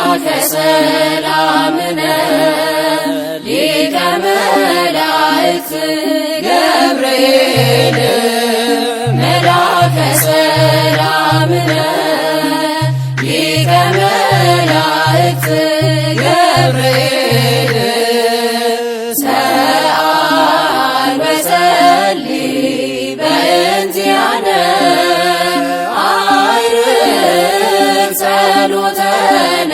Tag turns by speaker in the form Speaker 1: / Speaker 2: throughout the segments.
Speaker 1: መላከ ሰላምነ ሊቀ መላእክት ገብርኤል መላከ ሰላምነ ሊቀ መላእክት ገብርኤል ሰአል ወጸልይ በእንቲአነ አይርግ ጸሎተነ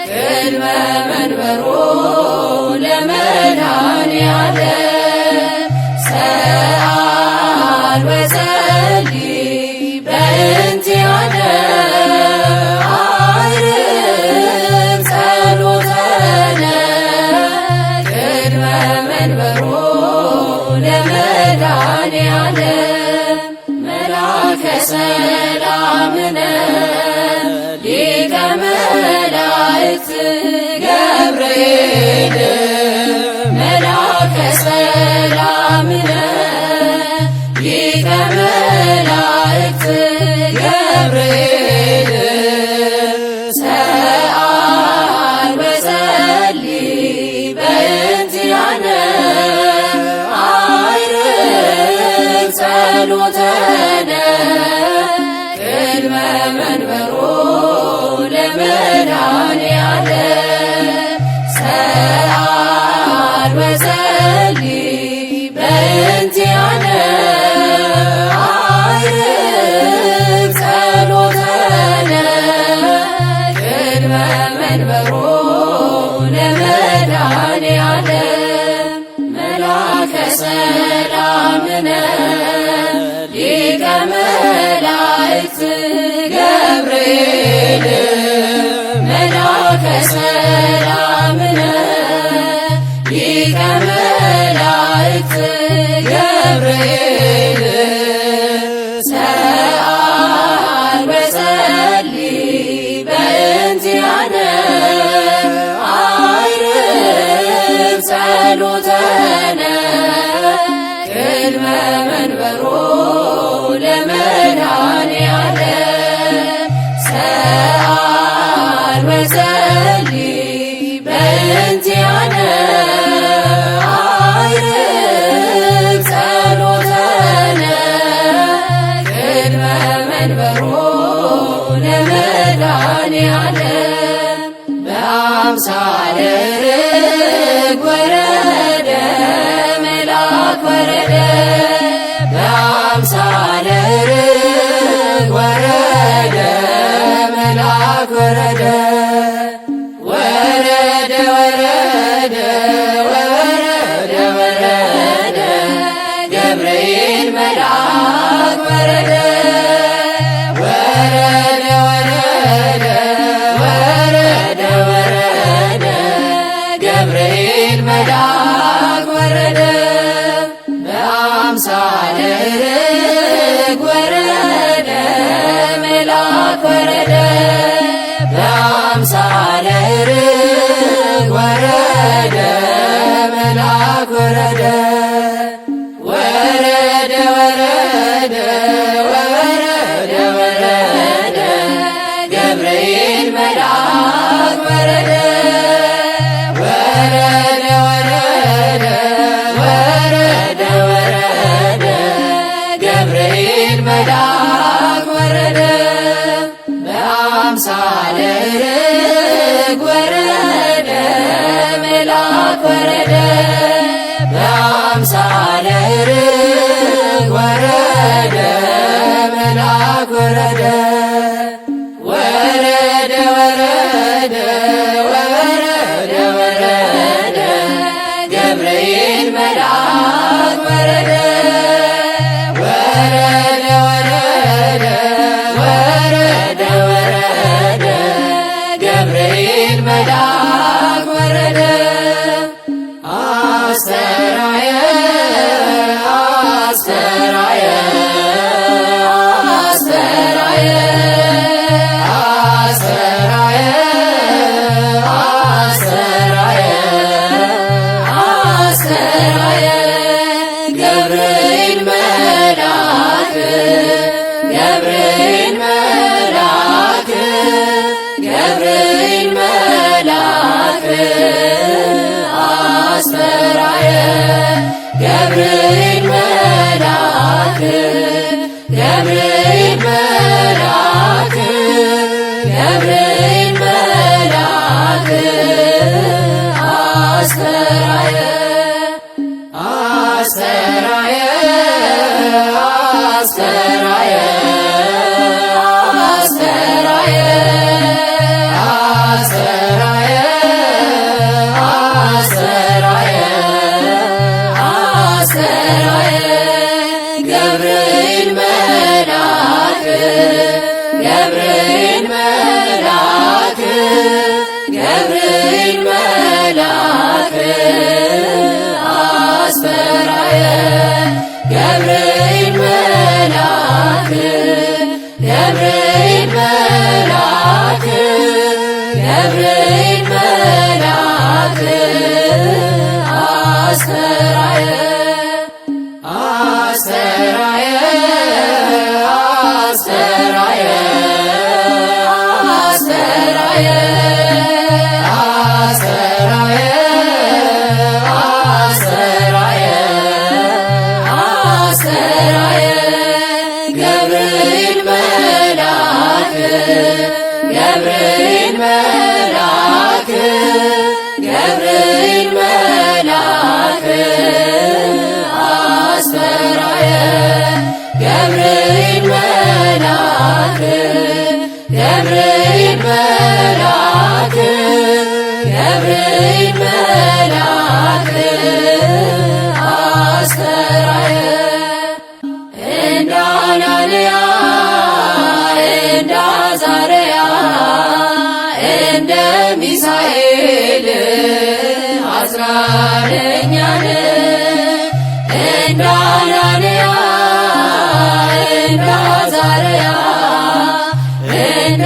Speaker 1: ቅድመ መንበሮ ለመድኃኔዓለም ሰአል ወጸልይ በእንቲአነ አይርግ ጸሎተነ ቅድመ መንበሮ ለመድኃኔዓለም መላከ ሰላምነ ሊቀ መላእክት ገብርኤል መላከ ሰላምነ ሊቀ መላእክት ገብርኤል ሰአል ወጸልይ በእንቲአነ አይርግ ጸሎተነ ቅድመ መንበሮ ለመድኃኔዓለም ሰአል ወጸልይ በእንቲአነ አይርግ ጸሎተነ ቅድመ መንበሮ ለመድኃኔዓለም መላከ ሰላምነ ሊቀ መላእክት ገብርኤል መላከ ሰላምነ ሊቀ መላእክት ገብርኤል ሰአል ወጸልይ በእንቲአነ አይርግ ጸሎተነ ቅድመ መንበሮ ለመድኃኔዓለም ሰአል ወጸልይ በእንቲአነ አይርግ ጸሎተነ ቅድመ መንበሮ ለመድኃኔዓለም በአምሳለ ርግብ ወረደ መልአክ ወረደ በአምሳለ ርግብ ወረደ መልአክ ወረደ ወረደ ወረደ ወረደ ወረደ ገብርኤል መልአክ ወረደ ወረደ ወረደ ወረደ ወረደ ገብርኤል መልአክ ወረደ በአምሳለ ርግብ ወረደ መልአክ ወረደ በአምሳለ ርግብ ወረደ መልአክ ወረደ ወረደ ወረደ ወረደ ወረደ ገብርኤል መልአክ ወረደ ወረደ ወረደ ወረደ ወረደ ገብርኤል መልአክ ወረደ በአምሳለ ርግብ ወረደ መልአክ ወረደ በአምሳለ ርግብ ወረደ መልአክ ወረደ ወረደ ወረደ ወረደ ወረደ ገብርኤል መልአክ ወረደ ወረደ ወረደ ወረደ ወረደ ገብርኤል መልአክ ወረደ አስተራየ አስተራየ አስተራየ አስተራየ አስተርአየ ገብርኤል መልአክ ገብርኤል መልአክ ገብርኤል መልአክ አስተርአየ አስተርአየ አስተርአየ አስተርአየ አስተርአየ አስተርአየ አስተርአየ ገብርኤል መልአክ ገብርኤል መልአክ ገብርኤል መልአክ አስተርአየ ገብርኤል መልአክ ገብርኤል መልአክ ገብርኤል መልአክ አስተርአየ አስተርአየ አስተርአየ አስተርአየ አስተርአየ አስተርአየ አስተርአየ ገብርኤል መልአክ ገብርኤል መልአክ ገብርኤል መልአክ አስተርአየ ገብርኤል መልአክ ገብርኤል መልአክ ገብርኤል መልአክ አስተርአየ እንደ አናንያ እንደ አዛርያ እንደ ሚሳኤል አጽናነኛን እንደ አናንያ እንደ አዛርያ እንደ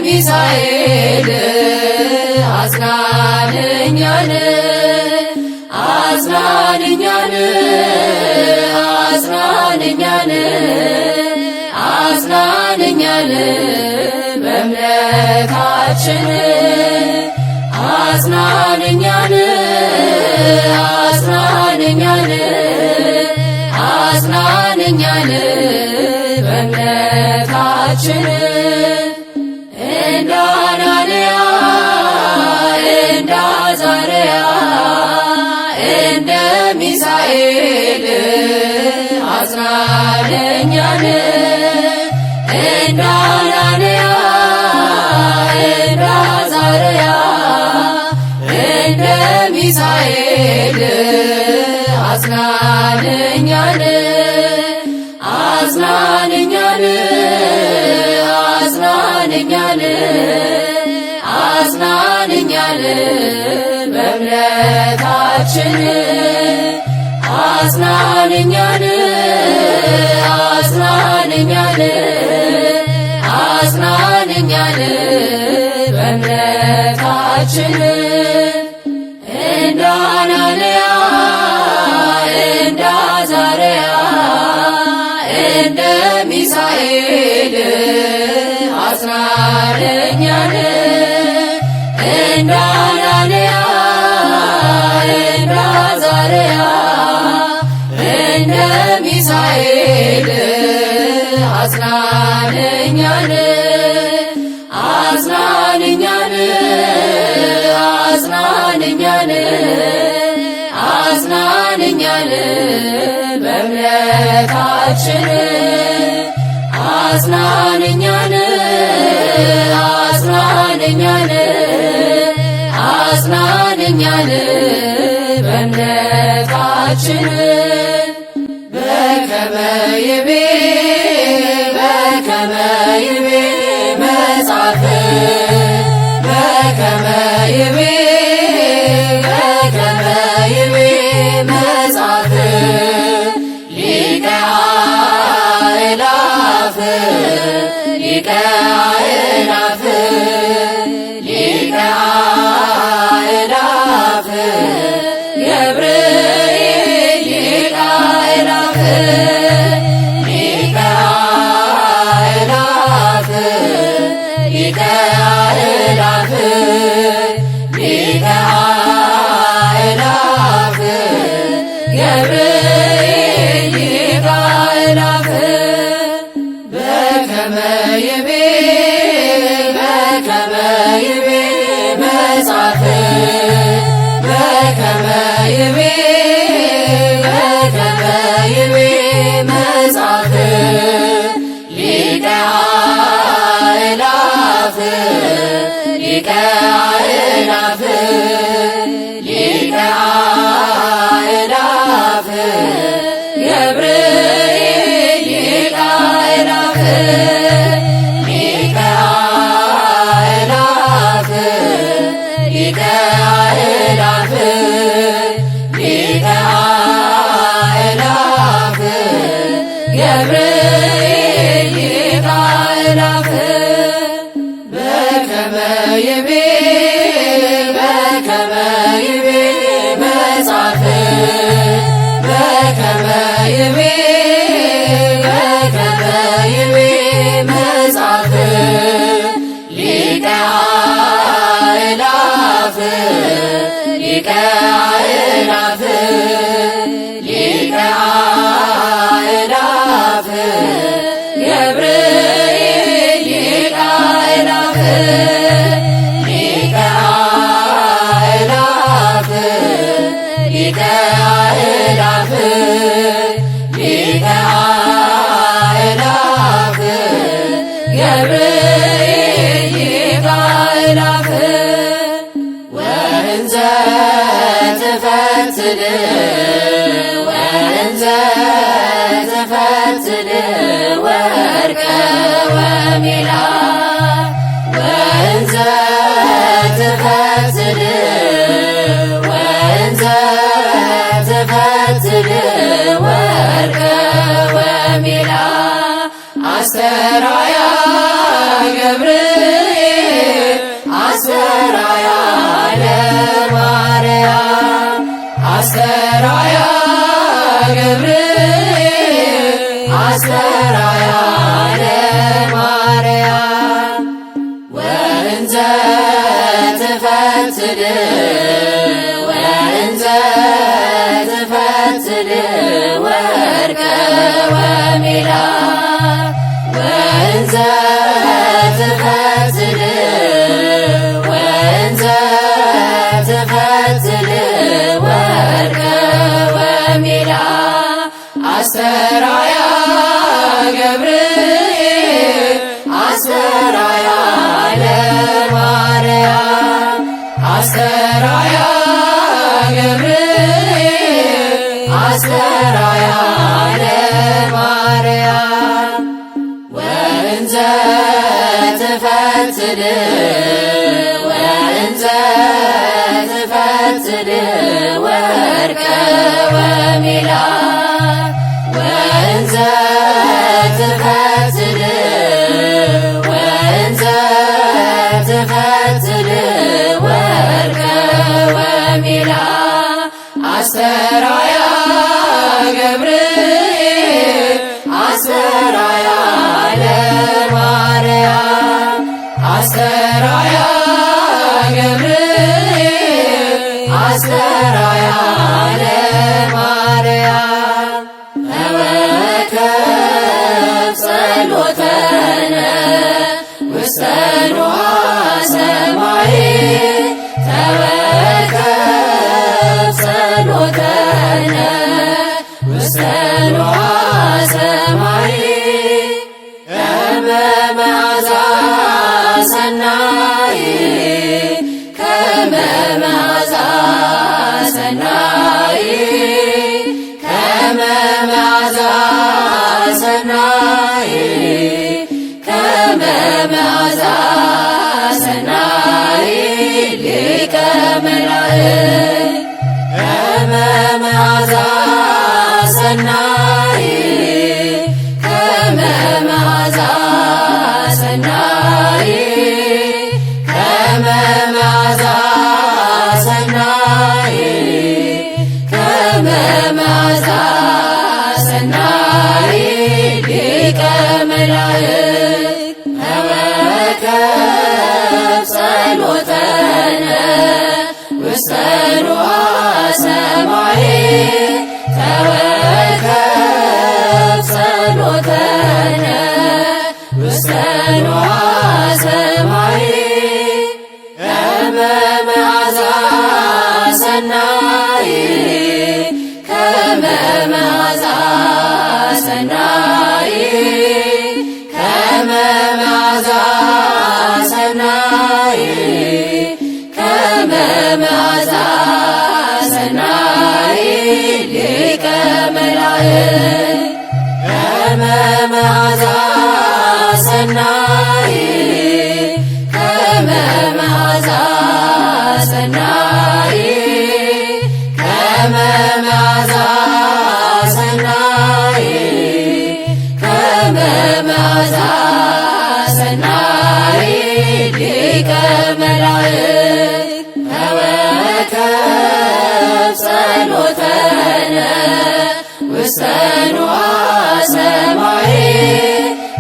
Speaker 1: ሚሳኤል አጽናነኛን አጽናነኛን አጽናነኛን አጽናነኛን በእምነታችን አጽናነኛን አጽናነኛን አጽናነኛን በእምነታችን እንደ አናንያ እንደ አዛርያ እንደ ሚሳኤል አጽናነኛን እንደ አናንያ እንደ አዛርያ እንደ ሚሳኤል አጽናነኛን አጽናነኛን አጽናነኛን አጽናነኛን በእምነታችን አጽናነኛን አጽናነኛን አጽናነኛን በእምነታችን እንደ አናንያ እንደ አዛርያ እንደ ሚሳኤል አጽናነኛን እንደ አናንያ እንደ አዛርያ እንደ ሚሳኤል አጽናነኛን አጽናነኛን አጽናነኛን አጽናነኛን በእምነታችን አጽናነኛን አጽናነኛን አጽናነኛን በእምነታችን በከመ ይቤ በከመ ይቤ መጽሐፍ በከመ ይቤ በከመ ይቤ መጽሐፍ ሊቀ አእላፍ ሊቀ አእላፍ ሊቀ አእላፍ ገብርኤል ሊቀ አእላፍ ሊቀ አእላፍ ሊቀ አእላፍ ሊቀ መጽሐፍ በከመ ይቤ መጽሐፍ ሊቀ አእላፍ ሊቀ አእላፍ ሊቀ አእላፍ ገብርኤል ሊቀ አእላፍ ሊቀ አእላፍ ሊቀ አእላፍ ሊቀ አእላፍ ገብርኤል ሊቀ አእላፍ በከመ ይቤ መጽሐፍ በከመ ይቤ መጽሐፍ ሊቀ አእላፍ ሊቀ አእላፍ ሊቀ አእላፍ ገብርኤል ሊቀ አእላፍ ሊቀ አእላፍ ሊቀ አእላፍ ሊቀ አእላፍ ገብርኤል ሊቀ አእላፍ ወእንዘ ትፈትል ወርቀ ወሜላት ወእንዘ ትፈትል ወርቀ ወሜላት አስተርአያ ገብርኤል አስተርአያ ለማርያም አስተርአያ ገብርኤል አስተርአያ ለማርያም ወእንዘ ትፈትል ወርቀ ወሜላት ወእንዘ ትፈትል ወርቀ ወሜላት አስተርአያ ገብርኤል አስተርአያ ለማርያም አስተርአያ ገብርኤል አስተርአያ ለማርያም ወእንዘ ትፈትል ወርቀ ወሜላት ወእንዘ ትፈትል ወርቀ ወሜላት አስተርአያ ገብርኤል አስተርአያ ለማርያም አስተርአያ ገብርኤል አስተርአያ ለማርያም ተወከፍ ጸሎተነ ውስተ ንዋ ሰማይ ተወከፍ ጸሎተነ ውስተ ንዋ ሰማይ ከመ መዓዛ ሰናይ ከመ መዓዛ ሰናይ ከመ መዓዛ ሰናይ ከመ መዓዛ ሰናይ ሊቀ መላእክት ከመ መዓዛ ሰናይ ከመ መዓዛ ሰናይ ከመ መዓዛ ሰናይ ከመ መዓዛ ሰናይ ሊቀ መላእክት ተወከፍ ጸሎተነ ውስተ ንዋ ሰማይ ተወከፍ ጸሎተነ ውስተ ንዋ ሰማይ ከመ መላእክት ከመ መዓዛ ሰናይ ከመ መዓዛ ሰናይ ከመ መዓዛ ሰናይ ከመ መዓዛ ሰናይ ሊቀ መላእክት ተወከፍ ጸሎተነ ውስተ ንዋየ ሰማይ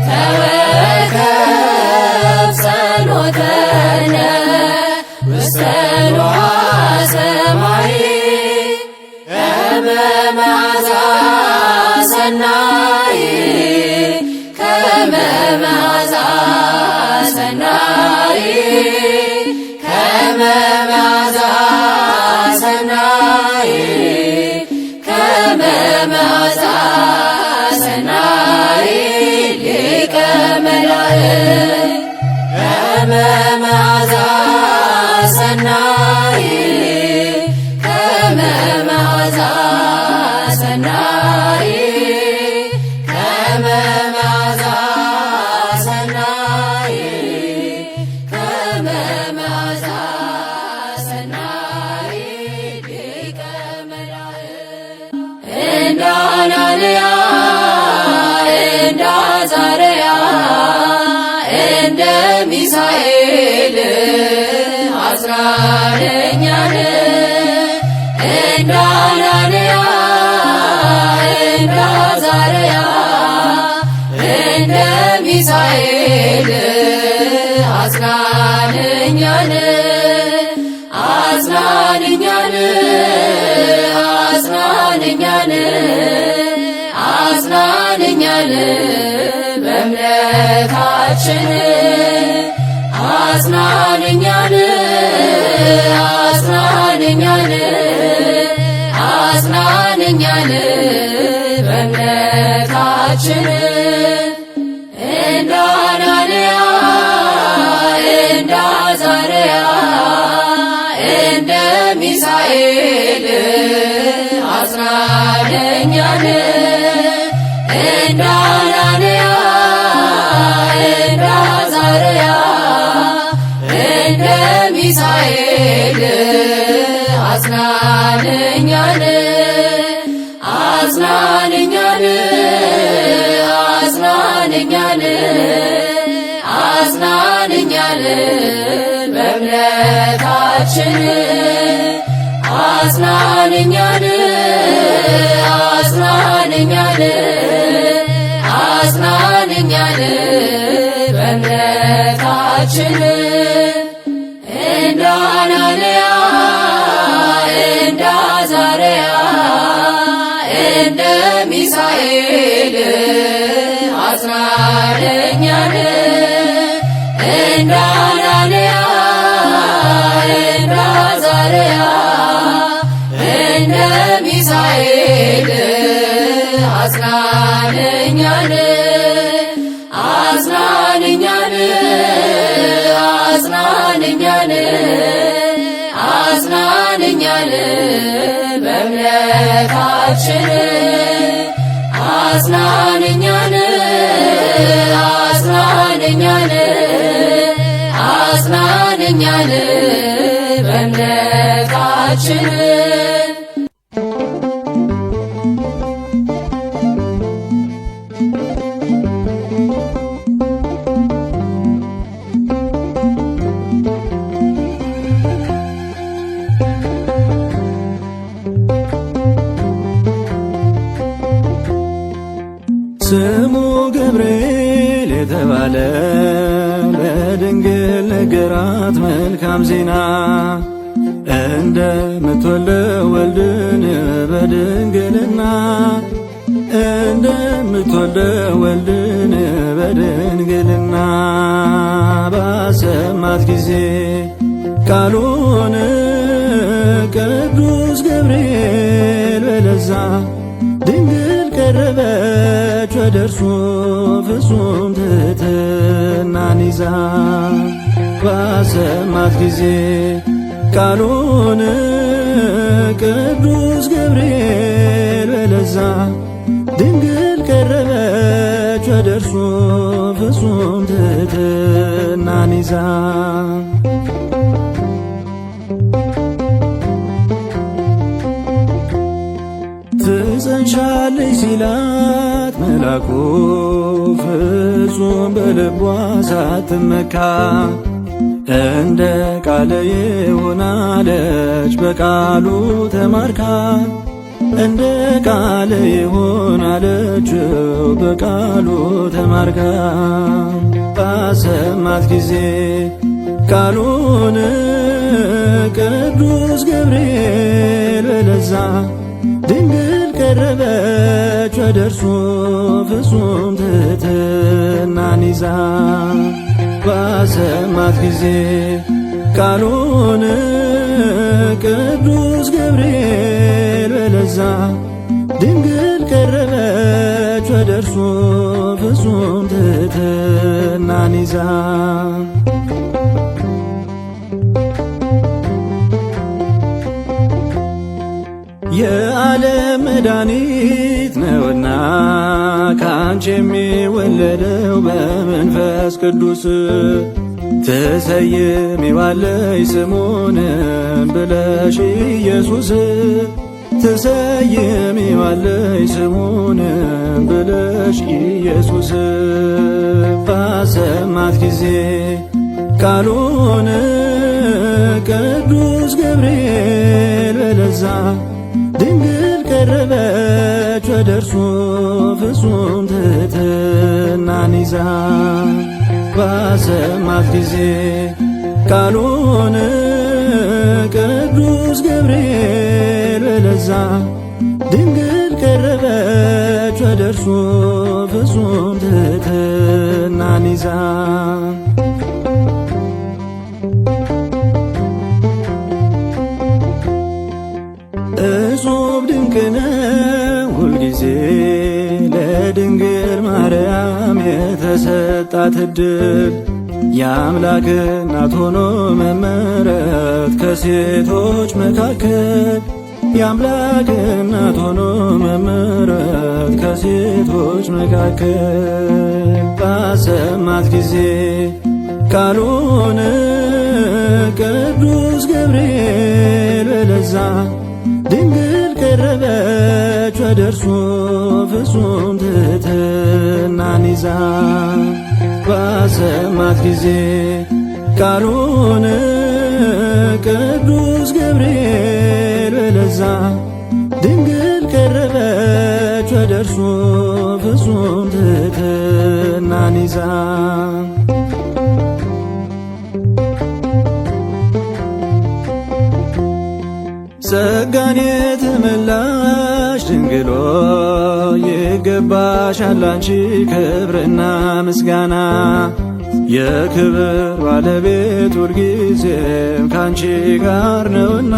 Speaker 1: ተወከፍ ጸሎተነ ውስተ ንዋየ ሰማይ ከመ መዓዛ ሰናይ ከመ መዓዛ ሰናይ ከመ መዓዛ ሰናይ ከመ መዓዛ ሰናይ ሊቀ መላእክት ከመ መዓዛ ሰናይ ከመ መዓዛ ሰናይ ከመ መዓዛ ሰናይ ከመ መዓዛ ሰናይ ሊቀ መላእክት እንደ አናንያ እንደ አዛርያ እንደ ሚሳኤል አጽናነኛን እንደ አናንያ እንደ አዛርያ እንደ ሚሳኤል አጽናነኛን አጽናነኛን አጽናነኛን አጽናነኛን በእምነታችን አጽናነኛን አጽናነኛን አጽናነኛን በእምነታችን እንደ አናንያ እንደ አዛርያ እንደ ሚሳኤል አጽናነኛን እንደ አናንያ እንደ አዛርያ እንደ ሚሳኤል አጽናነኛን አጽናነኛን አጽናነኛን አጽናነኛን በእምነታችን አጽናነኛን አጽናነኛን አጽናነኛን በእምነታችን እንደ አናንያ እንደ አዛርያ እንደ ሚሳኤል አጽናነኛን እንደ አናንያ እንደ አዛርያ እንደ ሚሳኤል አጽናነኛን አጽናነኛን አጽናነኛን አጽናነኛን በእምነታችን አጽናነኛን አጽናነኛን አጽናነኛን በእምነታችን
Speaker 2: ስሙ ገብርኤል የተባለ ለድንግል ነገራት መልካም ዜና እንደምትወልደው ወልድን በድንግልና እንደምትወልደው ወልድን በድንግልና ባሰማት ጊዜ ቃሉን ቅዱስ ገብርኤል በለዛ ድንግል ቀረበች ወደ እርሱ ፍጹም ትሕትናን ይዛ ባሰማት ጊዜ ቃሉን ቅዱስ ገብርኤል በለዛ ድንግል ቀረበች ወደ እርሱ ፍጹም ትሕትናን ይዛ። ትጸንሻለች ሲላት መልአኩ ፍጹም በልቧ ሳትመካ እንደ ቃል ይሁን አለች በቃሉ ተማርካ። እንደ ቃል ይሁን አለችው በቃሉ ተማርካ። ባሰማት ጊዜ ቃሉን ቅዱስ ገብርኤል በለዛ ድንግል ቀረበች ወደ እርሱ ፍጹም ትሕትናን ይዛ። ባሰማት ጊዜ ቃሉን ቅዱስ ገብርኤል በለዛ ድንግል ቀረበች ወደ እርሱ ፍጹም ትሕትናን ይዛ። የዓለም መድኃኒት ነውና ካንቺ የሚወለደው በመንፈስ ቅዱስ ትሰይሚዋለሽ ስሙንም ብለሽ ኢየሱስ። ትሰይሚዋለሽ ስሙንም ብለሽ ኢየሱስ። ባሰማት ጊዜ ቃሉን ቅዱስ ገብርኤል በለዛ ድንግል ቀረበች ወደ እርሱ ፍጹም ትሕትናን ይዛ። ባሰማት ጊዜ ቃሉን ቅዱስ ገብርኤል በለዛ ድንግል ቀረበች ወደ እርሱ ፍጹም ትሕትናን ይዛ። እጹብ ድንቅ ነው ሁልጊዜ ለድንግል ማርያም የተሰጣት ዕድል የአምላክ እናት ሆኖ መመረጥ ከሴቶች መካከል። የአምላክ እናት ሆኖ መመረጥ ከሴቶች መካከል። ባሰማት ጊዜ ቃሉን ቅዱስ ገብርኤል በለዛ ድንግል ቀረበች ወደ እርሱ ፍጹም ትሕትናን ይዛ። ባሰማት ጊዜ ቃሉን ቅዱስ ገብርኤል በለዛ ድንግል ቀረበች ወደ እርሱ ፍጹም ትሕትናን ይዛ። ጸጋን የተመላሽ ድንግሎ ይገባሻል አንቺ ክብርና ምስጋና። የክብር ባለቤት ሁልጊዜም ካንቺ ጋር ነውና።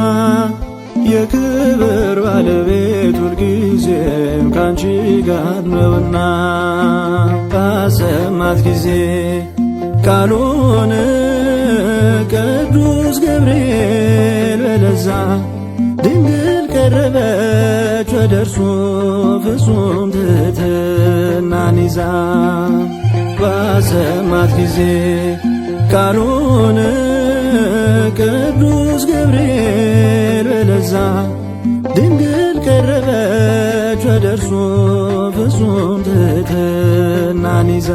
Speaker 2: የክብር ባለቤት ሁልጊዜም ካንቺ ጋር ነውና። ባሰማት ጊዜ ቃሉን ቅዱስ ገብርኤል በለዛ ድንግል ቀረበች ወደ እርሱ ፍጹም ትሕትናን ይዛ። ባሰማት ጊዜ ቃሉን ቅዱስ ገብርኤል በለዛ ድንግል ቀረበች ወደ እርሱ ፍጹም ትሕትናን ይዛ።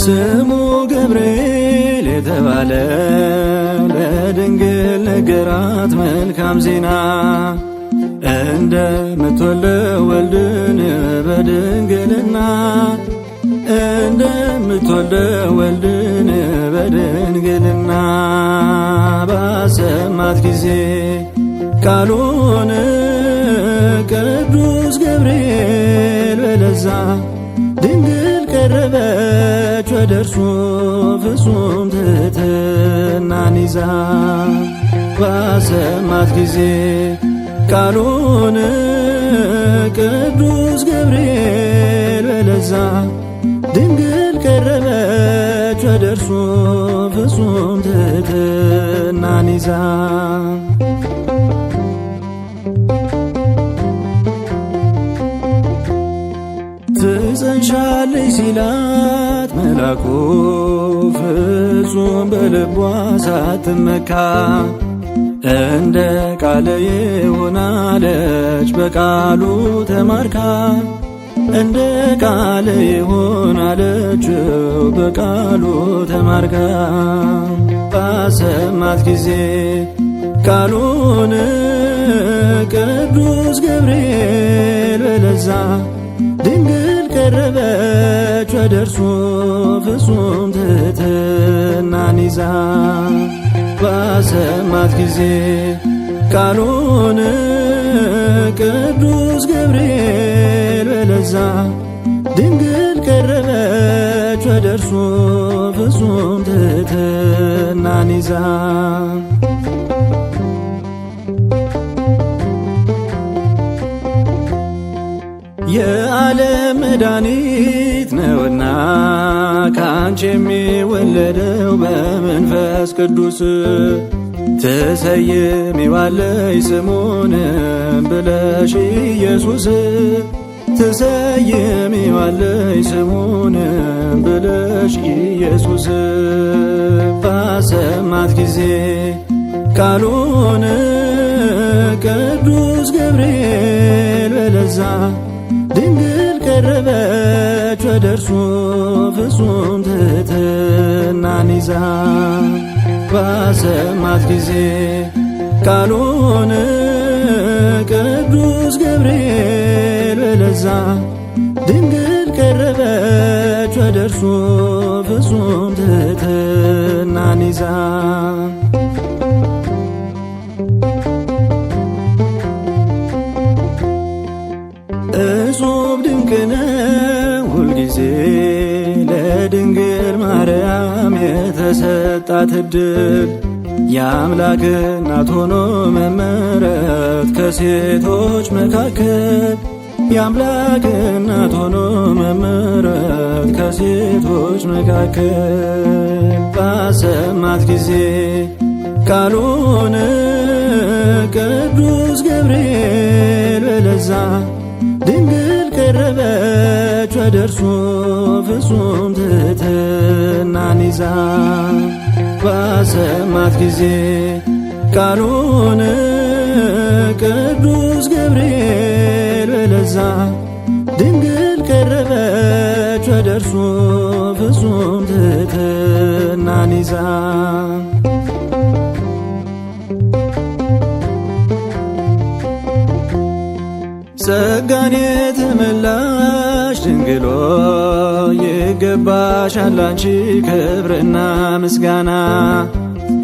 Speaker 2: ስሙ ገብርኤል የተባለ ለድንግል ነገራት መልካም ዜና። እንደምትወልደው ወልድን በድንግልና እንደምትወልደው ወልድን በድንግልና ባሰማት ጊዜ ቃሉን ቅዱስ ገብርኤል በለዛ ድንግል ቀረበች ወደ እርሱ ፍጹም ትሕትናን ይዛ ባሰማት ጊዜ ቃሉን ቅዱስ ገብርኤል በለዛ ድንግል ቀረበች ወደ እርሱ ፍጹም ትሕትናን ይዛ ትጸንሻለች ሲላት መልአኩ ፍጹም በልቧ ሳትመካ እንደ ቃል ይሆናለች በቃሉ ተማርካ እንደ ቃል ይሆናለችው በቃሉ ተማርካ ባሰማት ጊዜ ቃሉን ቅዱስ ገብርኤል በለዛ ድንግል ቀረበች ወደ እርሱ ፍጹም ትሕትናን ይዛ ባሰማት ጊዜ ቃሉን ቅዱስ ገብርኤል በለዛ ድንግል ቀረበች ወደ እርሱ ፍጹም ትሕትናን ይዛ የዓለም መድኃኒት ነውና ከአንቺ የሚወለደው በመንፈስ ቅዱስ ትሰይሚዋለሽ ስሙን ብለሽ ኢየሱስ ትሰይሚዋለሽ ስሙን ብለሽ ኢየሱስ ባሰማት ጊዜ ቃሉን ቅዱስ ገብርኤል በለዛ ድንግል ቀረበች ወደ እርሱ ፍጹም ትሕትናን ይዛ ባሰማት ጊዜ ቃሉን ቅዱስ ገብርኤል በለዛ ድንግል ቀረበች ወደ እርሱ ፍጹም ትሕትናን ይዛ እጹብ ድንቅ ነው ሁልጊዜ ለድንግል ማርያም የተሰጣት ዕድል የአምላክ እናት ሆኖ መመረት ከሴቶች መካከል የአምላክ እናት ሆኖ መመረት ከሴቶች መካከል ባሰማት ጊዜ ቃሉን ቅዱስ ገብርኤል በለዛ ድንግል ቀረበች ወደ እርሱ ፍጹም ትሕትናን ይዛ ባሰማት ጊዜ ቃሉን ቅዱስ ገብርኤል በለዛ ድንግል ቀረበች ወደ እርሱ ፍጹም ትሕትናን ይዛ ጸጋን የተመላሽ ድንግሎ ይገባሻል አንቺ ክብርና ምስጋና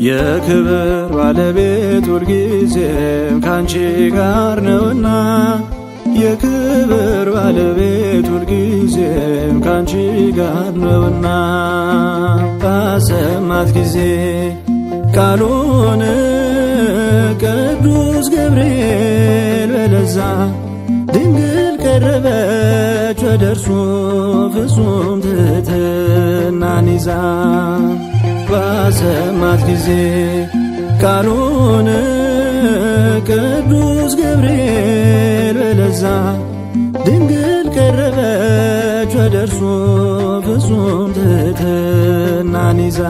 Speaker 2: የክብር ባለቤት ሁልጊዜም ካንቺ ጋር ነውና የክብር ባለቤት ሁልጊዜም ካንቺ ጋር ነውና ባሰማት ጊዜ ቃሉን ቅዱስ ገብርኤል በለዛ ድንግል ቀረበች ወደ እርሱ ፍጹም ትሕትናን ይዛ ባሰማት ጊዜ ቃሉን ቅዱስ ገብርኤል በለዛ ድንግል ቀረበች ወደ እርሱ ፍጹም ትሕትናን ይዛ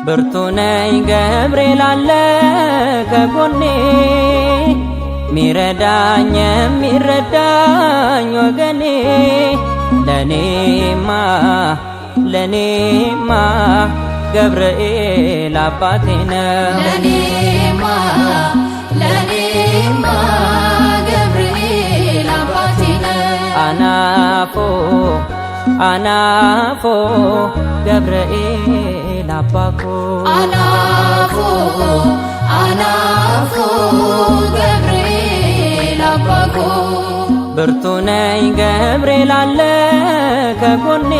Speaker 3: ብርቱ ነኝ ገብርኤል አለ ከጎኔ ሚረዳኝ የሚረዳኝ ወገኔ ለኔማ ገብርኤል አባቴ ነው
Speaker 1: ለኔማ ገብርኤል አባቴ ነው
Speaker 3: አናፎ ገብርኤል አባኮ
Speaker 1: አናፎ ገብርኤል አባኮ
Speaker 3: ብርቱ ነኝ ገብርኤል አለ ከጎኔ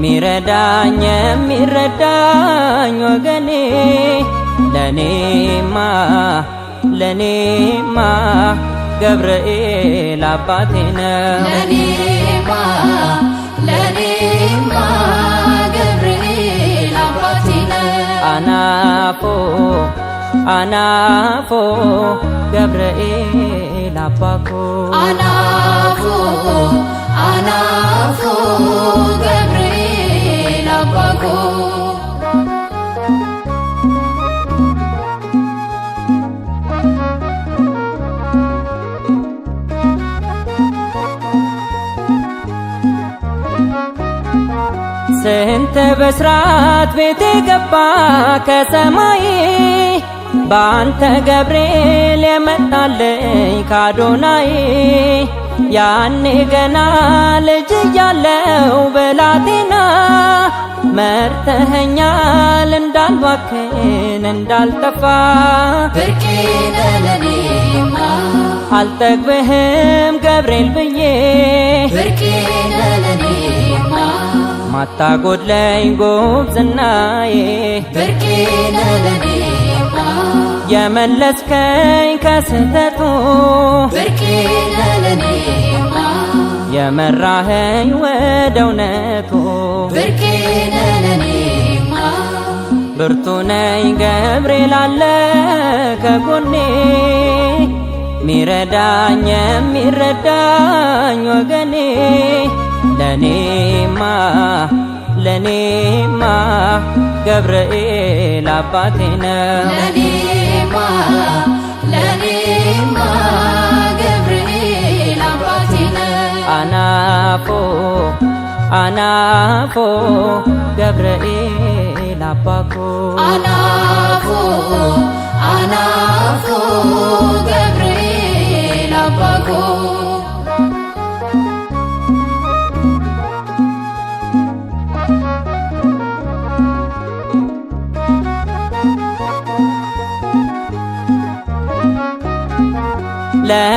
Speaker 3: ሚረዳኝ የሚረዳኝ ወገኔ ለኔማ ገብርኤል አባቴ ነው
Speaker 1: ለኔማ ገብርኤል አባቴ ነው
Speaker 3: አናፎ ገብርኤል አባኮ
Speaker 1: አናፎ ገብርኤል አባኮ
Speaker 3: ስንት በስራት ቤቴ ገባ ከሰማይ በአንተ ገብርኤል የመጣልኝ ካዶናይ ያኔ ገና ልጅ እያለው ብላቴና መርተኸኛል እንዳልባክን እንዳልጠፋ
Speaker 1: ብርቄ ለኔማ
Speaker 3: አልጠግብህም ገብርኤል ብዬ
Speaker 1: ብርቄ ለኔማ
Speaker 3: ማታጎድለኝ ጉብዝናዬ
Speaker 1: ብርቄ ለኔማ
Speaker 3: የመለስከኝ ከስህተቱ
Speaker 1: ብርቄ ለኔማ
Speaker 3: የመራኸኝ ወደ እውነቱ
Speaker 1: ብርቄ ለኔማ
Speaker 3: ብርቱ ነኝ ገብርኤል አለ ከጎኔ ሚረዳኝ የሚረዳኝ ወገኔ ለኔማ ገብርኤል አባቴ ነው
Speaker 1: ለኔማ ገብርኤል አባቴ ነው
Speaker 3: አናፎ ገብርኤል አባኮ
Speaker 1: አናፎ ገብርኤል አባኮ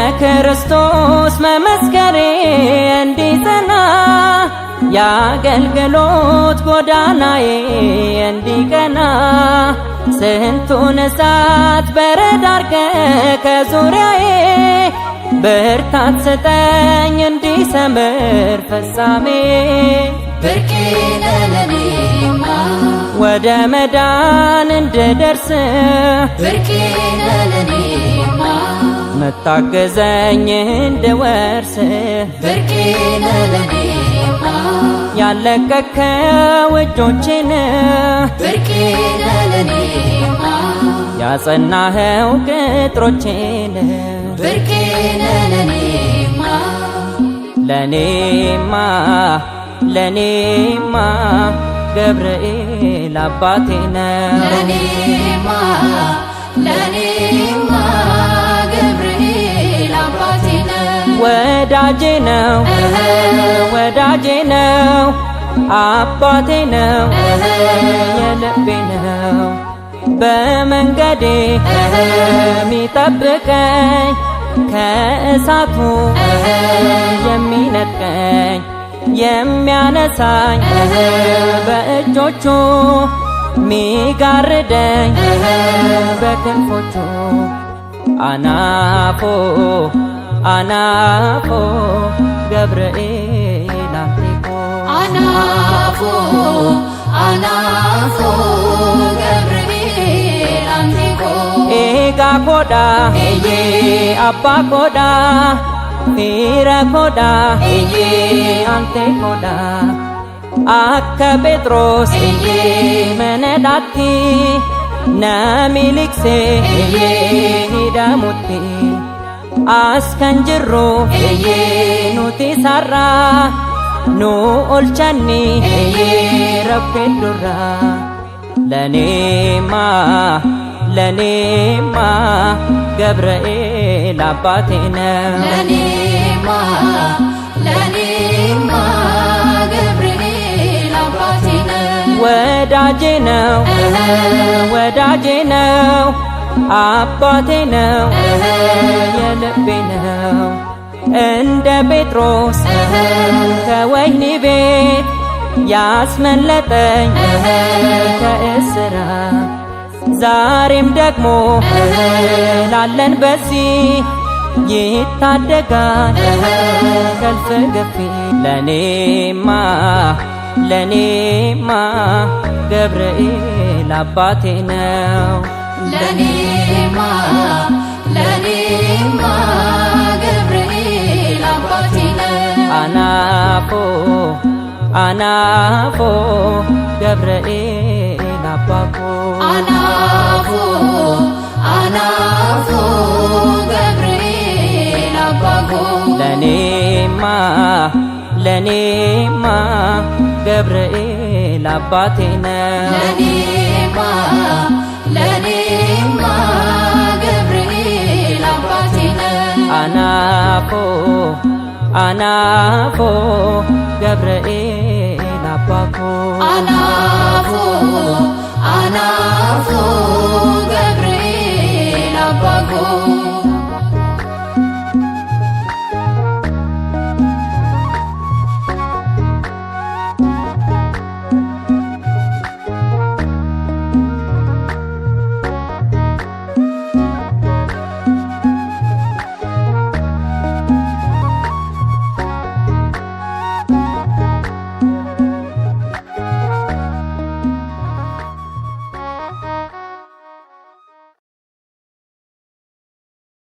Speaker 3: ለክርስቶስ መመስከሬ እንዲጸና የአገልግሎት ጎዳናዬ እንዲቀና ስንቱን እሳት በረድ አርገህ ከዙሪያዬ ብርታት ስጠኝ እንዲሰምር ፍጻሜ
Speaker 1: ብርቄ ለኔማ
Speaker 3: ወደ መዳን እንድደርስ
Speaker 1: ብርቄ ለኔማ
Speaker 3: መታገዘኝ እንድወርስ
Speaker 1: ብርቄ ለኔማ
Speaker 3: ያለቀከው እጆቼን
Speaker 1: ብርቄ ለኔማ
Speaker 3: ያጸናኸው ቅጥሮቼን
Speaker 1: ብርቄ ለኔማ
Speaker 3: ለኔማ ገብርኤል አባቴ ነው
Speaker 1: ለኔማ ገብርኤል አባቴ ነው
Speaker 3: ወዳጄ ነው አባቴ ነው የልቤ ነው በመንገዴ የሚጠብቀኝ ከእሳቱ የሚነጥቀኝ የሚያነሳኝ በእጆቹ ሚጋርደኝ በክንፎቹ አናፎ ገብርኤል አንቴኮ
Speaker 1: አናፎ ገብርኤል አንቴኮ
Speaker 3: ኤጋ ኮዳ ኤዬ አባ ኮዳ ፊረ ኮዳ ኤዬ አንቴ ኮዳ akka Phexros manadhaatti nami liksee hidhamutti as kan jirru nuti sarraa nu olchanni rabbeddurraa ለኔማ ገብርኤል አባቴ ነው
Speaker 1: ለኔማ ገብርኤል አባቴ ነው
Speaker 3: ወዳጄ ነው አባቴ ነው የልቤ ነው እንደ ጴጥሮስ ከወህኒ ቤት ያስመለጠኝ ከእስራት ዛሬም ደግሞ ላለን በዚህ ይታደጋል ከልፍ ግፊ ለኔማ ገብርኤል አባቴ ነው
Speaker 1: ለኔማ ገብርኤል አባቴ ነው
Speaker 3: አናፎ ገብርኤል አባኮ
Speaker 1: አናፎ ገብርኤል አባኮ
Speaker 3: ለኔማ ገብርኤል አባቴ ነው
Speaker 1: ለኔማ ገብርኤል አባቴ ነው
Speaker 3: አናፎ ገብርኤል አባኮ
Speaker 1: አናፎ ገብርኤል አባኮ